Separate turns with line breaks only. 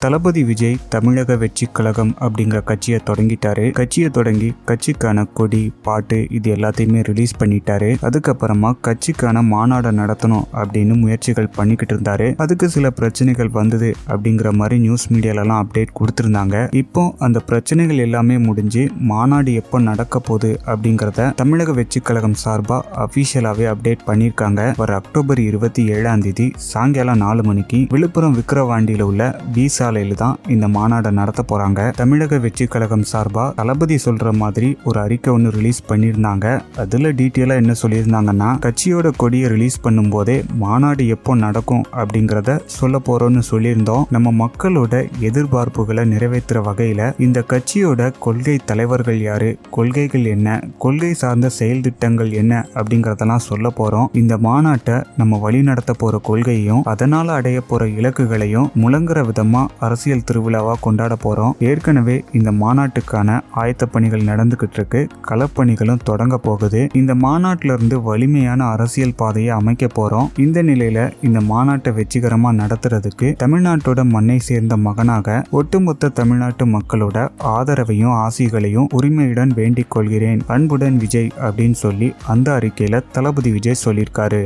தளபதி விஜய் தமிழக வெற்றிக் கழகம் அப்படிங்கிற கட்சியை தொடங்கிட்டாரு. கட்சியை தொடங்கி கட்சிக்கான கொடி, பாட்டு இது எல்லாத்தையுமே ரிலீஸ் பண்ணிட்டாரு. அதுக்கப்புறமா கட்சிக்கான மாநாடு நடத்தணும் அப்படின்னு முயற்சிகள் பண்ணிக்கிட்டு இருந்தாரு. அதுக்கு சில பிரச்சனைகள் வந்தது அப்படிங்கிற மாதிரி நியூஸ் மீடியாலலாம் அப்டேட் கொடுத்திருந்தாங்க. இப்போ அந்த பிரச்சனைகள் எல்லாமே முடிஞ்சு மாநாடு எப்போ நடக்க போகுது அப்படிங்கிறத தமிழக வெற்றிக் கழகம் சார்பா அபிஷியலாவே அப்டேட் பண்ணியிருக்காங்க. வர அக்டோபர் 27 சாயங்காலம் 4 மணிக்கு விழுப்புரம் விக்கிரவாண்டியில உள்ள பீசா தான் இந்த மாநாட்டை நடத்த போறாங்க. தமிழக வெற்றிக் கழகம் சார்பா தளபதி சொல்ற மாதிரி ஒரு அறிக்கை ஒன்று ரிலீஸ் பண்ணியிருந்தாங்க. அதுல டீட்டெயிலா என்ன சொல்லியிருந்தாங்கன்னா, கட்சியோட கொடியை ரிலீஸ் பண்ணும் போதே மாநாடு எப்போ நடக்கும் அப்படிங்கறத சொல்ல போறோம்னு சொல்லியிருந்தோம். நம்ம மக்களோட எதிர்பார்ப்புகளை நிறைவேற்றுற வகையில இந்த கட்சியோட கொள்கை தலைவர்கள் யாரு, கொள்கைகள் என்ன, கொள்கை சார்ந்த செயல் திட்டங்கள் என்ன அப்படிங்கறதெல்லாம் சொல்ல போறோம். இந்த மாநாட்டை நம்ம வழி நடத்த போற கொள்கையும் அதனால அடைய போற இலக்குகளையும் முழங்குற விதமா அரசியல் திருவிழாவா கொண்டாட போறோம். ஏற்கனவே இந்த மாநாட்டுக்கான ஆயத்த பணிகள் நடந்துகிட்டு இருக்கு. களப்பணிகளும் தொடங்க போகுது. இந்த மாநாட்டில இருந்து வலிமையான அரசியல் பாதையை அமைக்க போறோம். இந்த நிலையில இந்த மாநாட்டை வெற்றிகரமா நடத்துறதுக்கு தமிழ்நாட்டோட மண்ணை சேர்ந்த மகனாக ஒட்டுமொத்த தமிழ்நாட்டு மக்களோட ஆதரவையும் ஆசிகளையும் உரிமையுடன் வேண்டிக் கொள்கிறேன். அன்புடன் விஜய் அப்படின்னு சொல்லி அந்த அறிக்கையில தளபதி விஜய் சொல்லியிருக்காரு.